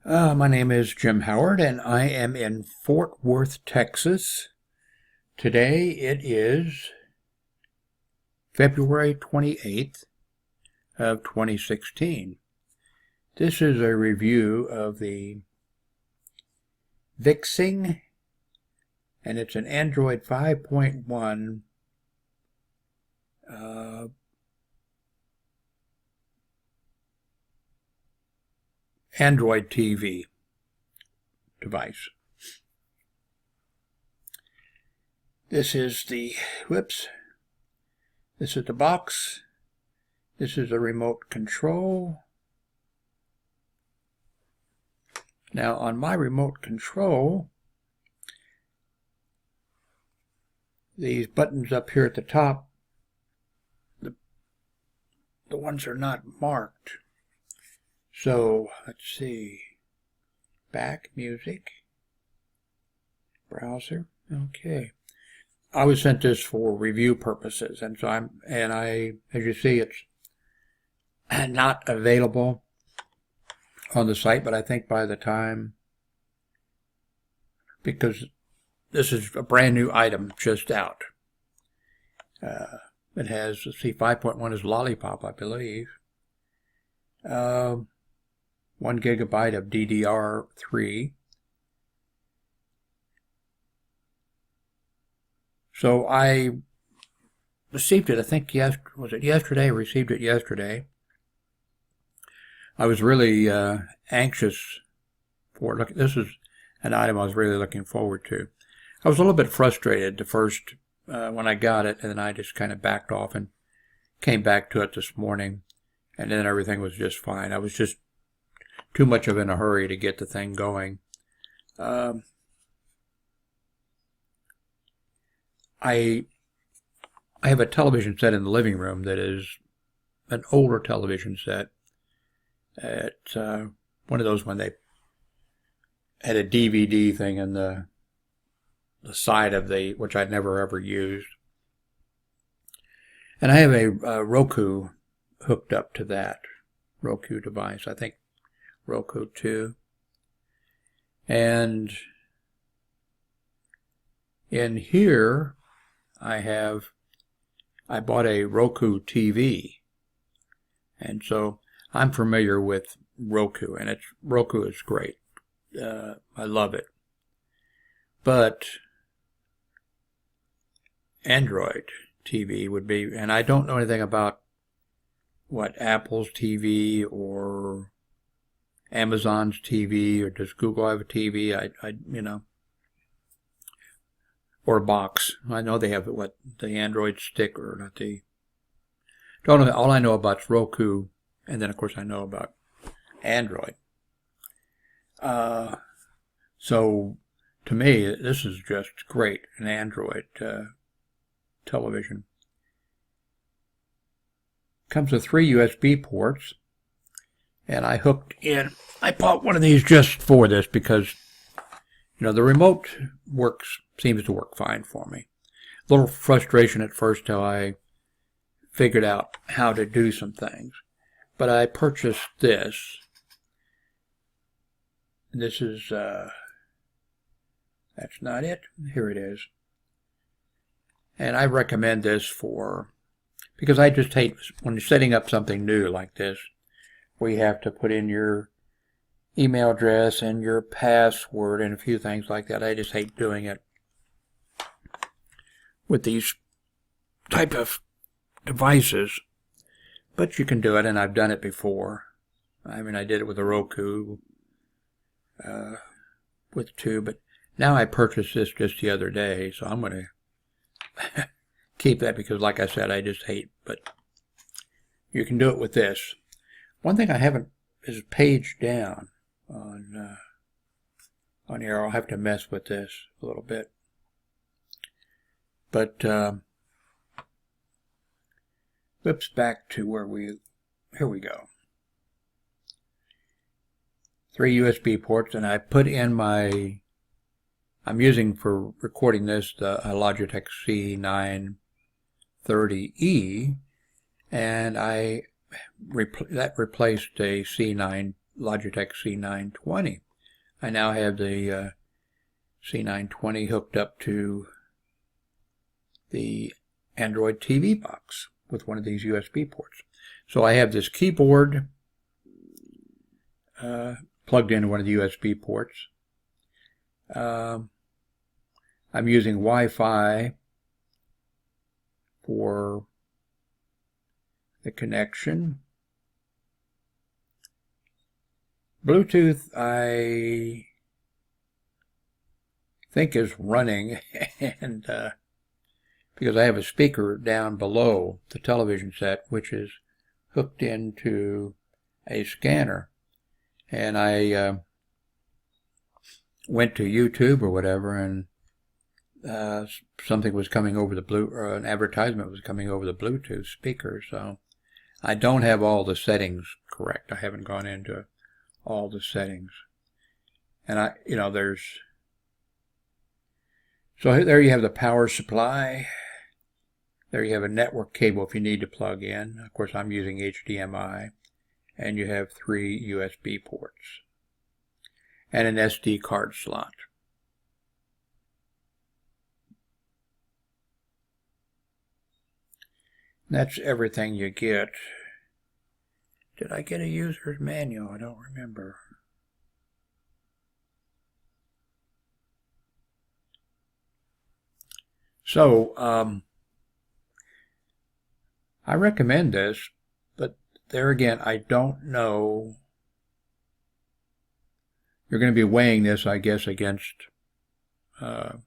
My name is Jim Howard, and I am in Fort Worth, Texas. Today it is February 28th of 2016. This is a review of the Victsing, and it's an Android 5.1 Android TV device. This is the this is the box. This is a remote control. Now on my remote control, these buttons up here at the top, the ones are not marked. So let's see, back, music, browser, okay. I was sent this for review purposes, and so as you see, it's not available on the site, but I think by the time, because this is a brand new item just out. It has, let's see, 5.1 is Lollipop, I believe. 1 gigabyte of DDR3. So I received it, I think, was it yesterday? I received it yesterday. I was really anxious for it. Look, this is an item I was really looking forward to. I was a little bit frustrated the first when I got it, and then I just kind of backed off and came back to it this morning, and then everything was just fine. I was just too much of in a hurry to get the thing going. I have a television set in the living room that is an older television set. It's one of those when they had a DVD thing in the side of which I'd never ever used. And I have a Roku hooked up to that Roku device. I think Roku 2. And in here I bought a Roku TV, and so I'm familiar with Roku, and Roku is great. I love it. But Android TV would be, and I don't know anything about what Apple's TV or Amazon's TV, or does Google have a TV? Or a box. I know they have the Android stick, or not the. Don't know. All I know about is Roku, and then of course I know about Android. So to me, this is just great, an Android television. Comes with 3 USB ports, and I hooked in. I bought one of these just for this because, the remote seems to work fine for me. A little frustration at first till I figured out how to do some things. But I purchased this. This is, that's not it. Here it is. And I recommend this because I just hate when you're setting up something new like this, where you have to put in your email address and your password and a few things like that. I just hate doing it with these type of devices. But you can do it, and I've done it before. I mean, I did it with a Roku, with 2, but now I purchased this just the other day, so I'm going to keep that because, like I said, I just hate, but you can do it with this. One thing I haven't is page down on here. I'll have to mess with this a little bit. But whoops, back to here we go. 3 USB ports, and I put in I'm using for recording this the Logitech C930E, and that replaced a C9 Logitech C920. I now have the C920 hooked up to the Android TV box with one of these USB ports. So I have this keyboard plugged into one of the USB ports. I'm using Wi-Fi for the connection. Bluetooth, I think, is running, and because I have a speaker down below the television set, which is hooked into a scanner, and I went to YouTube or whatever, and something was coming over the or an advertisement was coming over the Bluetooth speaker, so I don't have all the settings correct. I haven't gone into all the settings, and so there you have the power supply. There you have a network cable if you need to plug in. Of course, I'm using HDMI, and you have 3 USB ports and an SD card slot. That's everything you get. Did I get a user's manual? I don't remember. So, I recommend this, but there again, I don't know. You're going to be weighing this, I guess, against the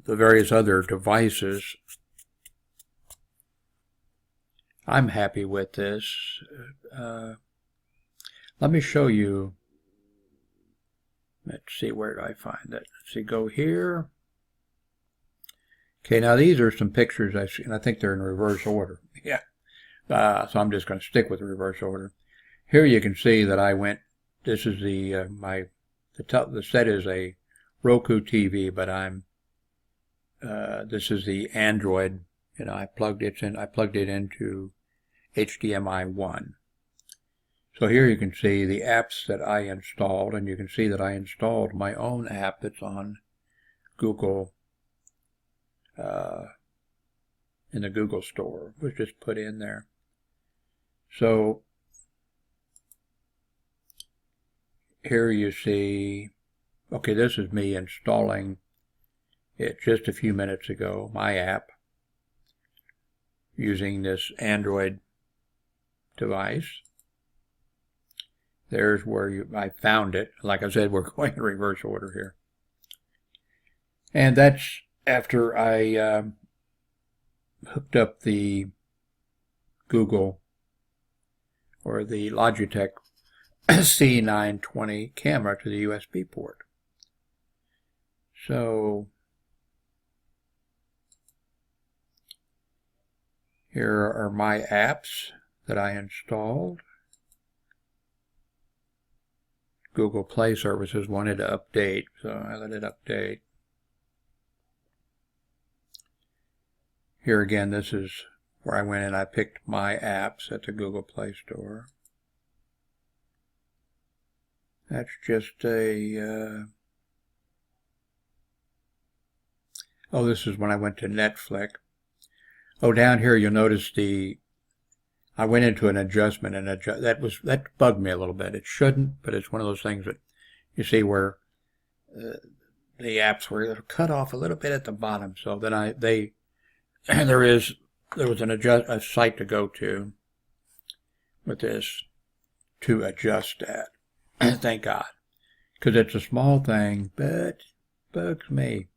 various other devices. I'm happy with this. Let me show you. Let's see, where do I find it? Let's see, go here. Okay, now these are some pictures I see, and I think they're in reverse order. Yeah. So I'm just going to stick with the reverse order. Here you can see that I went, this is the set is a Roku TV, but this is the Android. I plugged it into HDMI 1. So here you can see the apps that I installed, and you can see that I installed my own app that's on Google, in the Google Store. It was just put in there. So here you see, okay, this is me installing it just a few minutes ago, my app, using this Android device. There's where I found it. Like I said, we're going in reverse order here. And that's after I hooked up the Google or the Logitech C920 camera to the USB port. So here are my apps that I installed. Google Play Services wanted to update, so I let it update. Here again, this is where I went and I picked my apps at the Google Play Store. That's just a... oh, this is when I went to Netflix. Oh, down here you'll notice I went into an adjustment, and that bugged me a little bit. It shouldn't, but it's one of those things that you see where the apps were cut off a little bit at the bottom. So then there was a site to go to with this to adjust that. Thank God, because it's a small thing, but bugs me.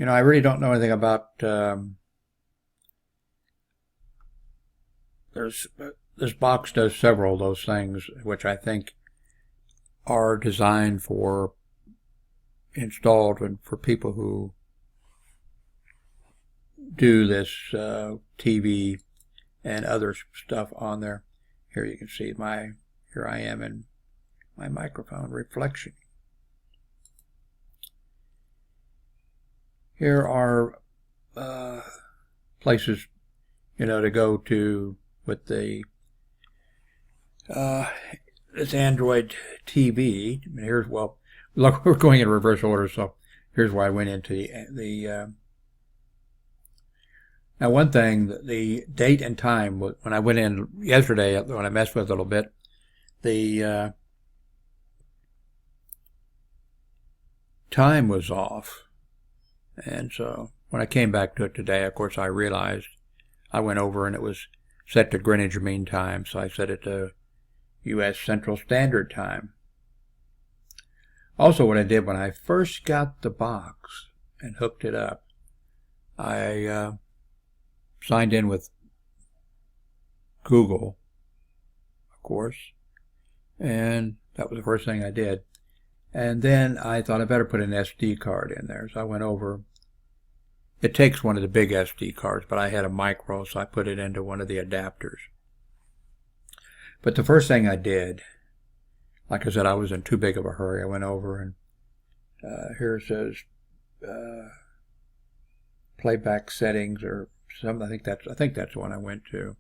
I really don't know anything about, this box does several of those things, which I think are designed for, installed and for people who do this TV and other stuff on there. Here you can see here I am in my microphone reflection. Here are places, you know, to go to with the this Android TV. Here's, well, look, we're going in reverse order, so here's why I went into the now, one thing, the date and time, when I went in yesterday, when I messed with it a little bit, the time was off. And so when I came back to it today, of course, I realized I went over and it was set to Greenwich Mean Time, so I set it to U.S. Central Standard Time. Also, what I did when I first got the box and hooked it up, I signed in with Google, of course, and that was the first thing I did. And then I thought I better put an SD card in there, so I went over. It takes one of the big SD cards, but I had a micro, so I put it into one of the adapters. But the first thing I did, like I said, I was in too big of a hurry. I went over and here it says playback settings or something. I think that's the one I went to.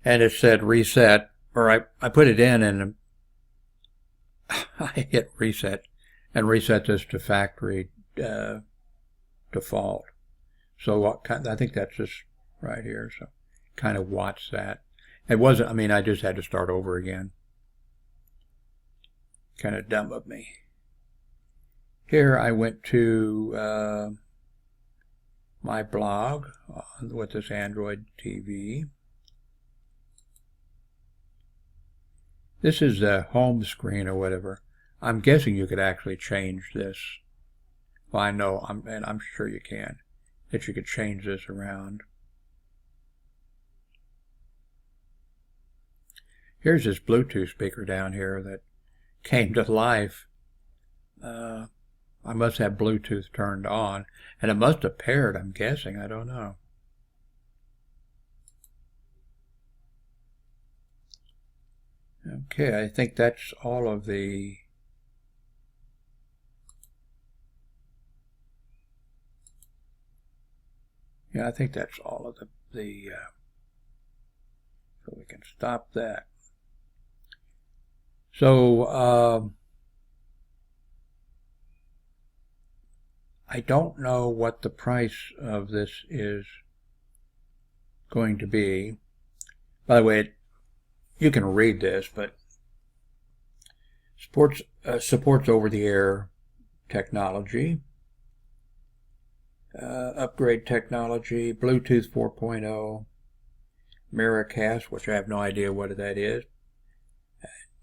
And it said reset, or I put it in and I hit reset and reset this to factory default. So I think that's just right here. So kind of watch that. It wasn't, I mean, I just had to start over again. Kind of dumb of me. Here I went to my blog with this Android TV. This is the home screen or whatever. I'm guessing you could actually change this. Well, I know, and I'm sure you can, that you could change this around. Here's this Bluetooth speaker down here that came to life. I must have Bluetooth turned on, and it must have paired, I'm guessing. I don't know. Okay, I think that's all of the I think that's all of the so we can stop that. So I don't know what the price of this is going to be. By the way, you can read this, but supports over-the-air technology, upgrade technology, Bluetooth 4.0, Miracast, which I have no idea what that is,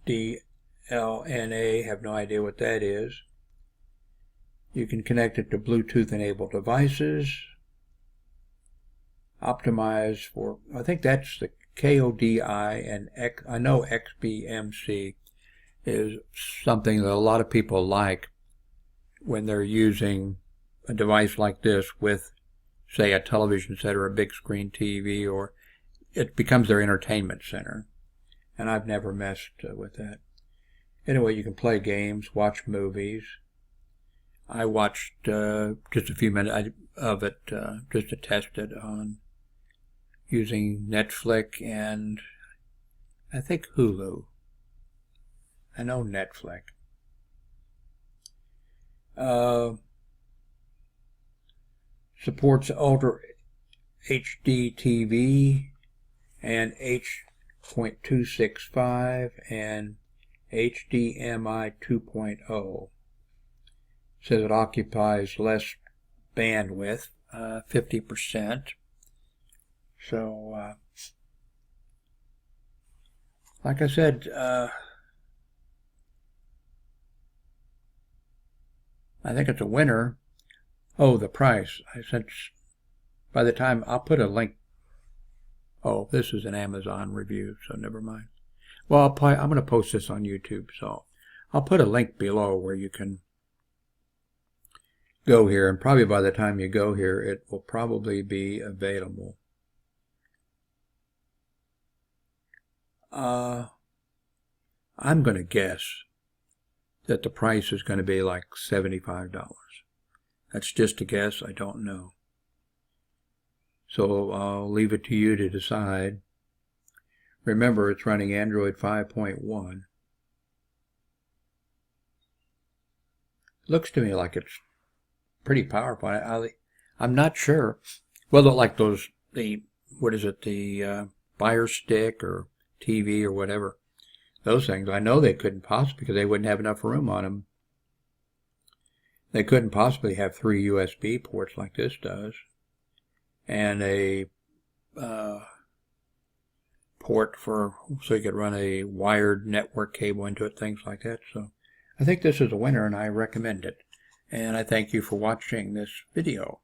DLNA, have no idea what that is. You can connect it to Bluetooth-enabled devices, optimize for, I think that's the KODI, and I know XBMC is something that a lot of people like when they're using a device like this with, say, a television set or a big screen TV, or it becomes their entertainment center. And I've never messed with that. Anyway, you can play games, watch movies. I watched just a few minutes of it just to test it on using Netflix and I think Hulu. I know Netflix. Supports Ultra HD TV and H.265 and HDMI 2.0. Says it occupies less bandwidth, 50%. So, like I said, I think it's a winner. Oh, the price. By the time, I'll put a link. Oh, this is an Amazon review, so never mind. Well, I'm going to post this on YouTube, so I'll put a link below where you can go here, and probably by the time you go here, it will probably be available. I'm going to guess that the price is going to be like $75. That's just a guess. I don't know. So I'll leave it to you to decide. Remember, it's running Android 5.1. Looks to me like it's pretty powerful. I'm not sure whether like those, what is it, the Fire Stick or TV or whatever, those things, I know they couldn't possibly, because they wouldn't have enough room on them. They couldn't possibly have 3 USB ports like this does, and a port so you could run a wired network cable into it, things like that. So I think this is a winner, and I recommend it. And I thank you for watching this video.